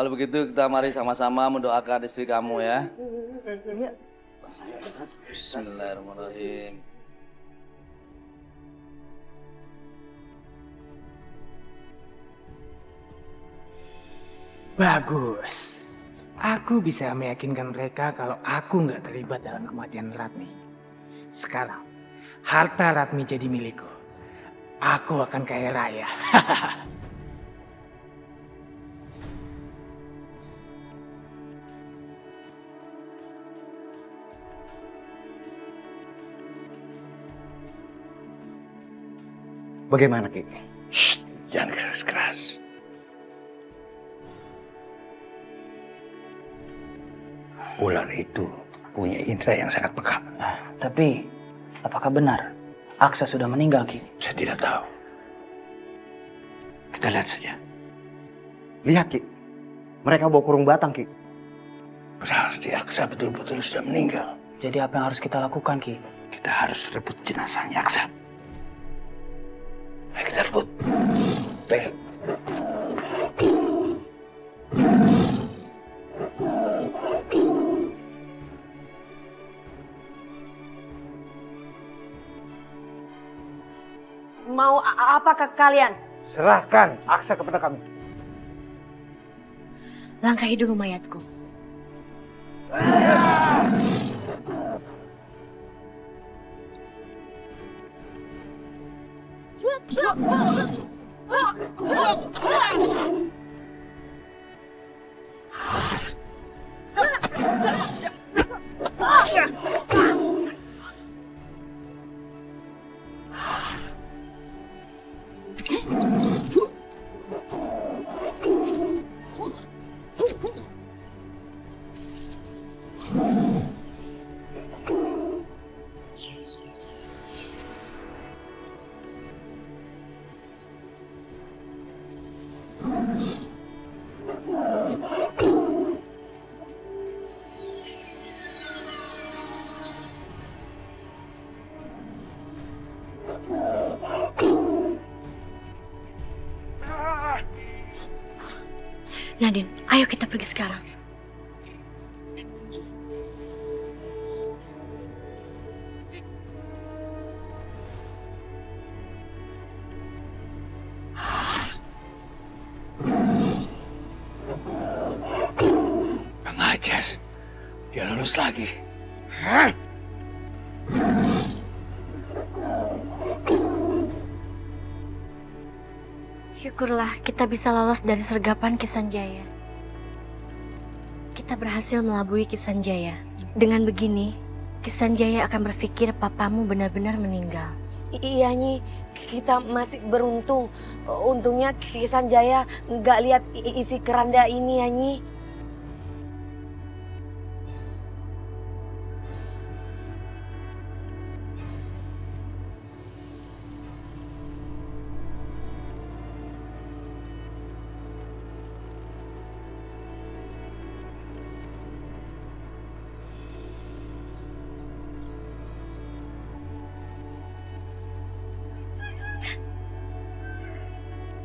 Kalau begitu kita mari sama-sama mendoakan istri kamu ya. Iya. Bismillahirrahmanirrahim. Bagus. Aku bisa meyakinkan mereka kalau aku nggak terlibat dalam kematian Ratmi. Sekarang, harta Ratmi jadi milikku. Aku akan kaya raya. Bagaimana, Ki? Shh, jangan keras-keras. Ular itu punya indera yang sangat peka. Tapi, apakah benar Aksa sudah meninggal, Ki? Saya tidak tahu. Kita lihat saja. Lihat, Ki. Mereka bawa kurung batang, Ki. Berarti Aksa betul-betul sudah meninggal. Jadi apa yang harus kita lakukan, Ki? Kita harus rebut jenazahnya Aksa. Ayo kita rebut. Ayo. Mau apakah kalian? Serahkan Aksa kepada kami. Langkahi dulu mayatku. Nadine, ayo kita pergi sekarang. Pengajar. Dia lulus lagi. Syukurlah kita bisa lolos dari sergapan Kisanjaya. Kita berhasil melabui Kisanjaya. Dengan begini, Kisanjaya akan berpikir papamu benar-benar meninggal. Iya Nyi, kita masih beruntung. Untungnya Kisanjaya nggak lihat isi keranda ini ya Nyi.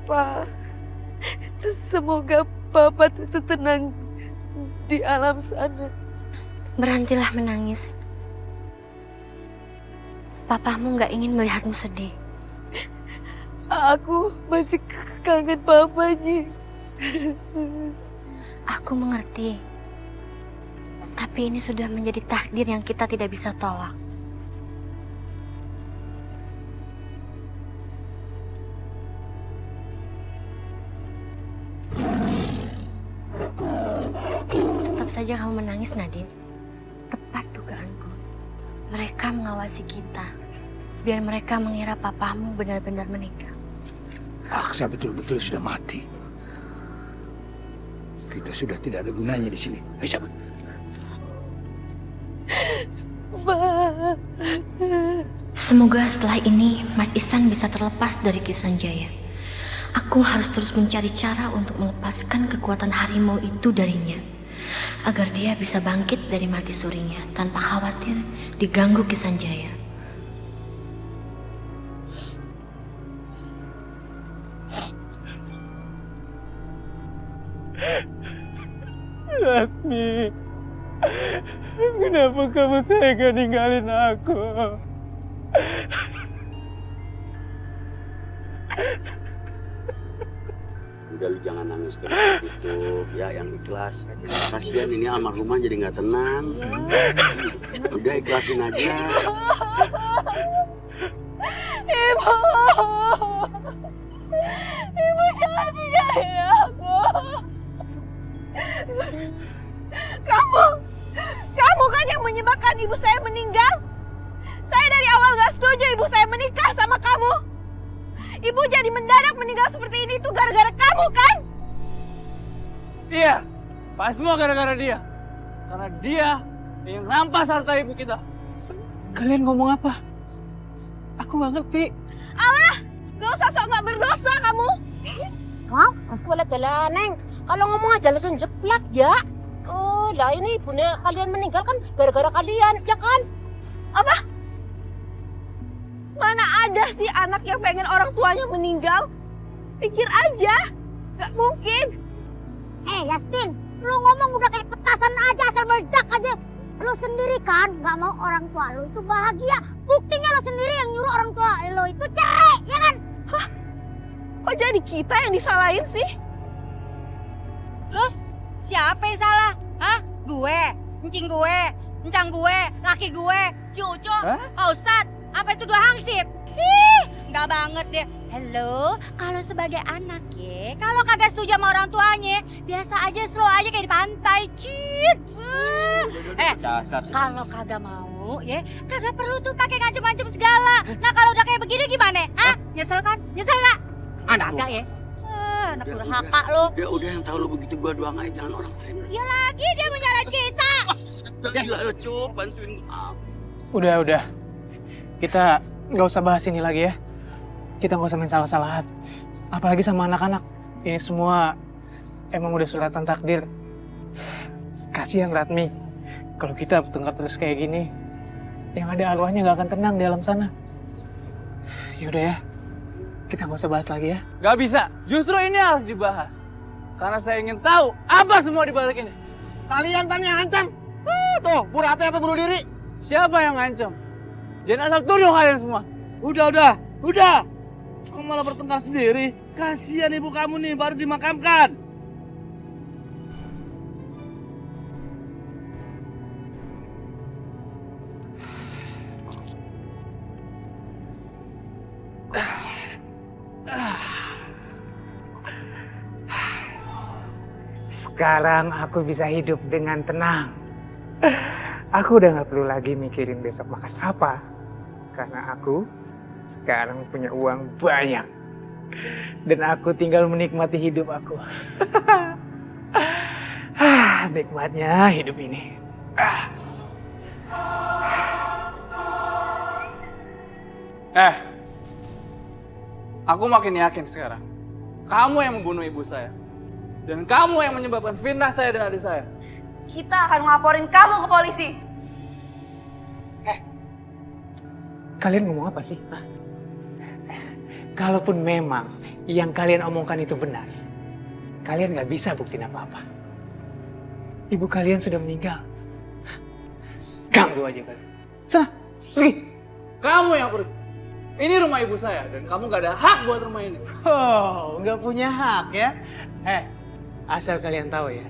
Pak, semoga Papa tenang di alam sana. Berhentilah menangis. Papamu nggak ingin melihatmu sedih. Aku masih kangen Papa Nyi. Aku mengerti. Tapi ini sudah menjadi takdir yang kita tidak bisa tolak. Tetap saja kamu menangis, Nadine. Tepat dugaanku. Mereka mengawasi kita. Biar mereka mengira papamu benar-benar meninggal. Aksa betul-betul sudah mati. Kita sudah tidak ada gunanya di sini. Ayo cabut. Semoga setelah ini Mas Ihsan bisa terlepas dari Kisanjaya. Aku harus terus mencari cara untuk melepaskan kekuatan harimau itu darinya. Agar dia bisa bangkit dari mati surinya tanpa khawatir diganggu Kisanjaya. Ratmi, kenapa kamu tega ninggalin aku? Udah lu jangan nangis terus gitu, ya yang ikhlas. Kasihan ini almarhumah jadi nggak tenang. Udah ikhlasin aja. Ibu, ibu jangan tinggalin aku. Kamu kan yang menyebabkan ibu saya meninggal. Saya dari awal gak setuju ibu saya menikah sama kamu. Ibu jadi mendadak meninggal seperti ini tuh gara-gara kamu kan? Iya, pas semua gara-gara dia. Karena dia yang rampas harta ibu kita. Kalian ngomong apa? Aku nggak ngerti. Alah, gak usah sok gak berdosa kamu. Hah? Aku wala dala, Neng. Kalau ngomong aja langsung jeplak ya. Oh, lah ini ibunya kalian meninggal kan gara-gara kalian, ya kan? Apa? Mana ada sih anak yang pengen orang tuanya meninggal? Pikir aja, gak mungkin. Yastin, lu ngomong udah kayak petasan aja, asal meledak aja. Lu sendiri kan gak mau orang tua lu itu bahagia. Buktinya lu sendiri yang nyuruh orang tua lu itu cerai, ya kan? Hah? Kok jadi kita yang disalahin sih? Terus siapa yang salah? Hah? Gue, encing gue, encang gue, laki gue, si Uco, Pak Ustadz, apa itu dua hansip? Ih, nggak banget deh. Halo, kalau sebagai anak ya, kalau kagak setuju sama orang tuanya, biasa aja slow aja kayak di pantai, cit. Kalau kagak mau ya, kagak perlu tuh pakai ngancem-ngancem segala. Nah kalau udah kayak begini gimana? Hah? Nyesel kan? Nyesel nggak? Kagak ya? Anak durhaka lo. Ya udah yang tahu lu begitu gua doang aja, jangan orang lain. Ya lagi dia menyalahin kita. Gila lu Cup, bantuin gua. Udah. Kita nggak usah bahas ini lagi ya. Kita nggak usah main salah-salahan. Apalagi sama anak-anak. Ini semua emang udah suratan takdir. Kasihan Ratmi. Kalau kita bertengkar terus kayak gini, yang ada arwahnya nggak akan tenang di alam sana. Yaudah ya. Kita nggak usah bahas lagi ya. Gak bisa, justru ini harus dibahas. Karena saya ingin tahu apa semua di balik ini. Kalian pan yang ancam. Tuh, Bu Rati apa bunuh diri? Siapa yang ngancam? Jangan asal tuduh kalian semua. Udah. Kamu malah bertengkar sendiri. Kasihan ibu kamu nih, baru dimakamkan. Sekarang aku bisa hidup dengan tenang. Aku udah gak perlu lagi mikirin besok makan apa. Karena aku sekarang punya uang banyak. Dan aku tinggal menikmati hidup aku. Nikmatnya hidup ini. Aku makin yakin sekarang. Kamu yang membunuh ibu saya. Dan kamu yang menyebabkan fitnah saya dan adik saya. Kita akan ngelaporin kamu ke polisi. Kalian ngomong apa sih? Hah? Kalaupun memang yang kalian omongkan itu benar, kalian gak bisa buktiin apa-apa. Ibu kalian sudah meninggal. Ganggu aja kalian. Sana, pergi. Kamu yang pergi. Ini rumah ibu saya dan kamu gak ada hak buat rumah ini. Oh, gak punya hak ya? Asal kalian tahu ya,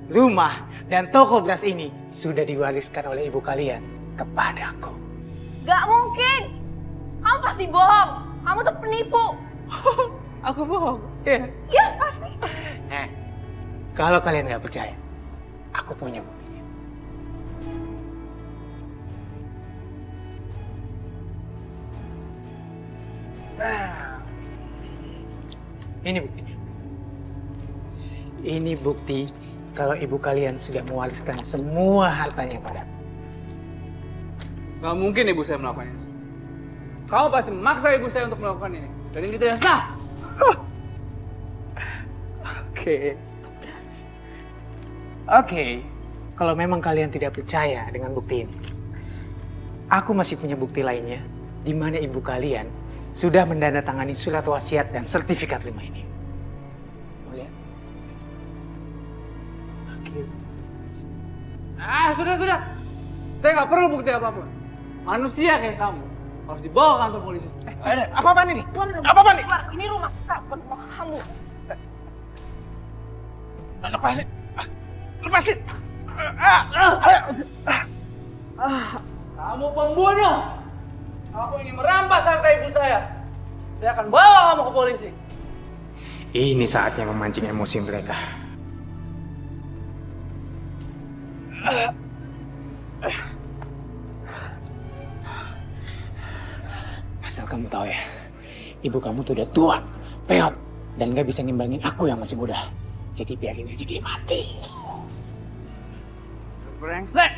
rumah dan toko beras ini sudah diwariskan oleh ibu kalian kepadaku. Gak mungkin. Kamu pasti bohong. Kamu tuh penipu. Aku bohong? Ya. Ya pasti. Kalau kalian gak percaya, aku punya buktinya. Ini buktinya. Ini bukti kalau ibu kalian sudah mewariskan semua hartanya padaku. Gak mungkin ibu saya melakukan ini. Kamu pasti memaksa ibu saya untuk melakukan ini. Dan ini tidak sah. Oke. Kalau memang kalian tidak percaya dengan bukti ini, aku masih punya bukti lainnya di mana ibu kalian sudah mendandatangani surat wasiat dan sertifikat 5 ini. Mau lihat? Oke. Sudah. Saya nggak perlu bukti apapun. Manusia kayak kamu harus dibawa ke kantor polisi. Apa-apaan ini? Apa-apaan ini? Ini rumah kamu. Lepasin! Kamu pembunuh. Kamu ingin merampas harta ibu saya. Saya akan bawa kamu ke polisi. Ini saatnya memancing emosi mereka. Asal kamu tahu ya, ibu kamu tuh udah tua, peot, dan gak bisa ngimbangin aku yang masih muda. Jadi biarin aja dia mati. Brengsek!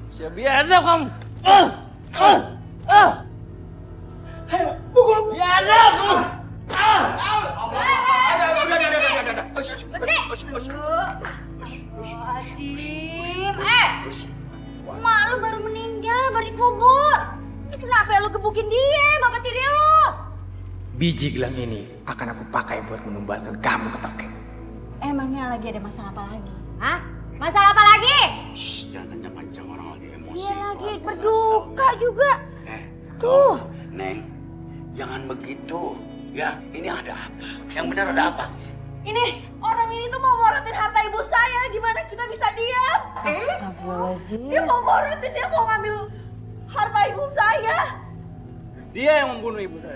Siap biadab kamu! Pukul! Biadab! Azim, emak lu baru meninggal, baru dikubur. Kenapa lu gebukin dia, bapak tiri lu? Biji gelang ini akan aku pakai buat menumbalkan kamu ke tokek. Emangnya lagi ada masalah apa lagi? Hah? Masalah apa lagi? Shh, jangan kencang-kencang, orang lagi emosi. Dia lagi berduka juga. Tuh, Neng, jangan begitu. Ya, ini ada apa? Yang benar ada apa? Ini orang ini tuh mau morotin harta ibu saya. Gimana kita bisa diam? Astagfirullahaladzim. Dia mau morotin, dia mau ngambil harta ibu saya. Dia yang membunuh ibu saya.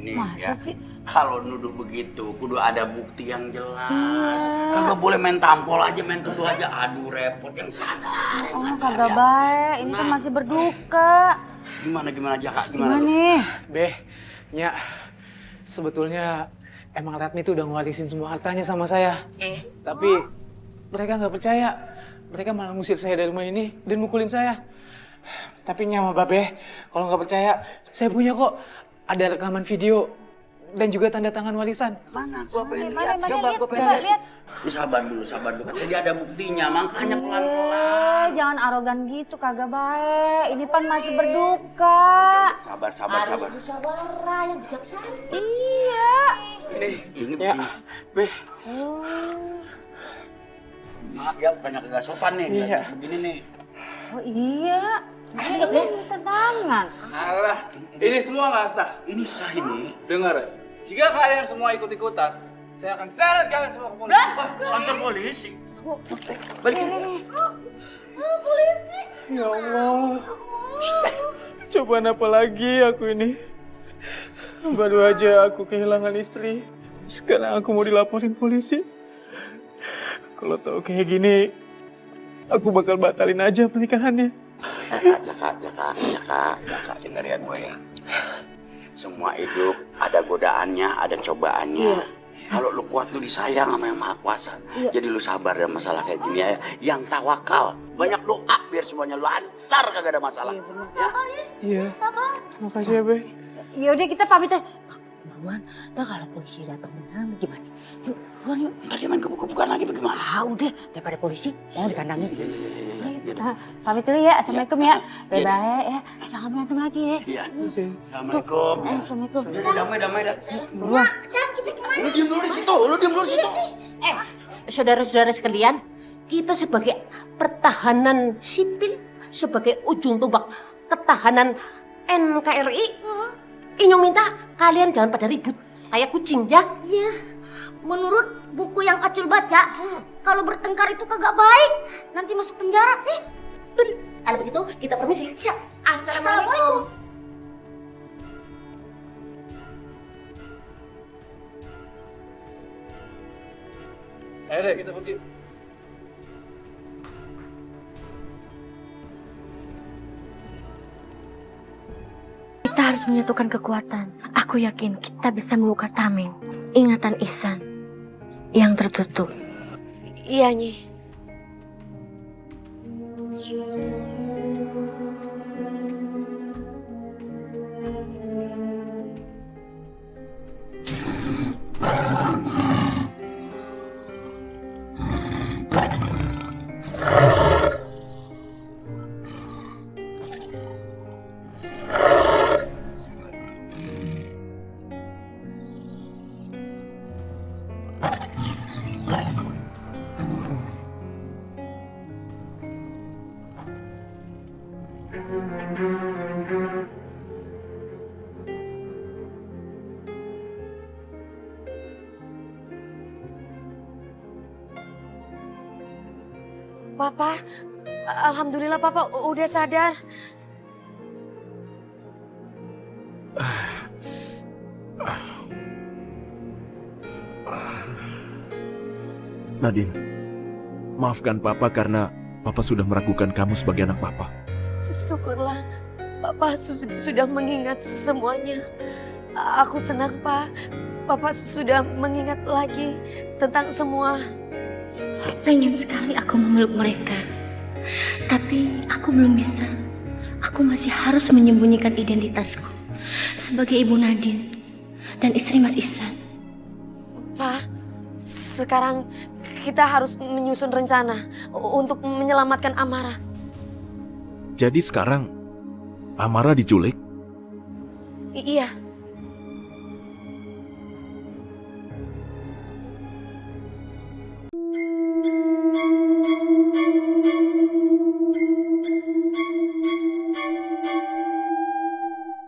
Ini Masa ya. sih? Kalau nuduh begitu, kudu ada bukti yang jelas. Kagak boleh main tampol aja, main tuduh aja. Aduh, repot, yang sadar. Yang sadar, Kagak ya. baik. Ini kan masih berduka. Gimana Jaka? Gimana? nih? Beh, Nya, sebetulnya emang Ratmi tuh udah ngewarisin semua hartanya sama saya. Tapi mereka nggak percaya. Mereka malah ngusir saya dari rumah ini dan mukulin saya. Tapi Nya sama Babe, kalau nggak percaya, saya punya kok. Ada rekaman video dan juga tanda tangan warisan. Mana? Gua pengen Mana, lihat. lihat, Coba lihat. Ini sabar dulu. Kan tadi ada buktinya, makanya pelan-pelan. Jangan arogan gitu, kagak baik. Ini pan masih berduka. Sabar. Musyawarah yang bijaksana. Iya. Ini Ya, Beh. maaf ya, bukannya kagak sopan nih. Iya. Begini nih. Oh iya. Ini minta tangan. Alah, ini semua nggak sah. Ini sah ini. Dengar, jika kalian semua ikut-ikutan, saya akan seret kalian semua ke polisi. Wah, kantor polisi. Balik. Polisi. Ya Allah. Cobaan apa lagi aku ini? Baru aja aku kehilangan istri. Sekarang aku mau dilaporin polisi. Kalau tahu kayak gini, aku bakal batalin aja pernikahannya. Jaka, denger ya gue ya. Semua hidup ada godaannya, ada cobaannya. Kalau lu kuat, lu disayang sama Yang Maha Kuasa. Jadi lu sabar dalam masalah kayak gini ya. Yang tawakal, banyak doa biar semuanya lancar, kagak ada masalah. Iya. Makasih ya, Be. Ya udah kita pamit deh. Buruan, ntar kalau polisi datang beneran gimana? Yuk, buruan yuk. Ntar dia main gebuk-gebukan lagi bagaimana? Ah udah, daripada polisi mau dikandangin. Pamit dulu ya, assalamualaikum ya. Bye-bye ya, jangan berantem lagi ya. Iya. Assalamualaikum. Assalamualaikum. Udah damai dah. Buruan. Lu diem dulu di situ. Saudara-saudara sekalian, kita sebagai pertahanan sipil, sebagai ujung tombak ketahanan NKRI, Inyong minta kalian jangan pada ribut kayak kucing ya. Iya. Menurut buku yang Acul baca, kalau bertengkar itu kagak baik. Nanti masuk penjara. Tuh, kalau begitu kita permisi. Ya. Assalamualaikum. Ayo deh, kita pergi. Kita harus menyatukan kekuatan. Aku yakin kita bisa membuka tameng ingatan Ihsan yang tertutup. Iya, Nyi. Papa, alhamdulillah Papa udah sadar. Nadine, maafkan Papa karena Papa sudah meragukan kamu sebagai anak Papa. Syukurlah Papa sudah mengingat semuanya. Aku senang Pak, Papa sudah mengingat lagi tentang semua. Pengen sekali aku memeluk mereka. Tapi aku belum bisa. Aku masih harus menyembunyikan identitasku sebagai ibu Nadine dan istri Mas Ihsan. Pak, sekarang kita harus menyusun rencana untuk menyelamatkan Amara. Jadi sekarang Amara diculik? Iya,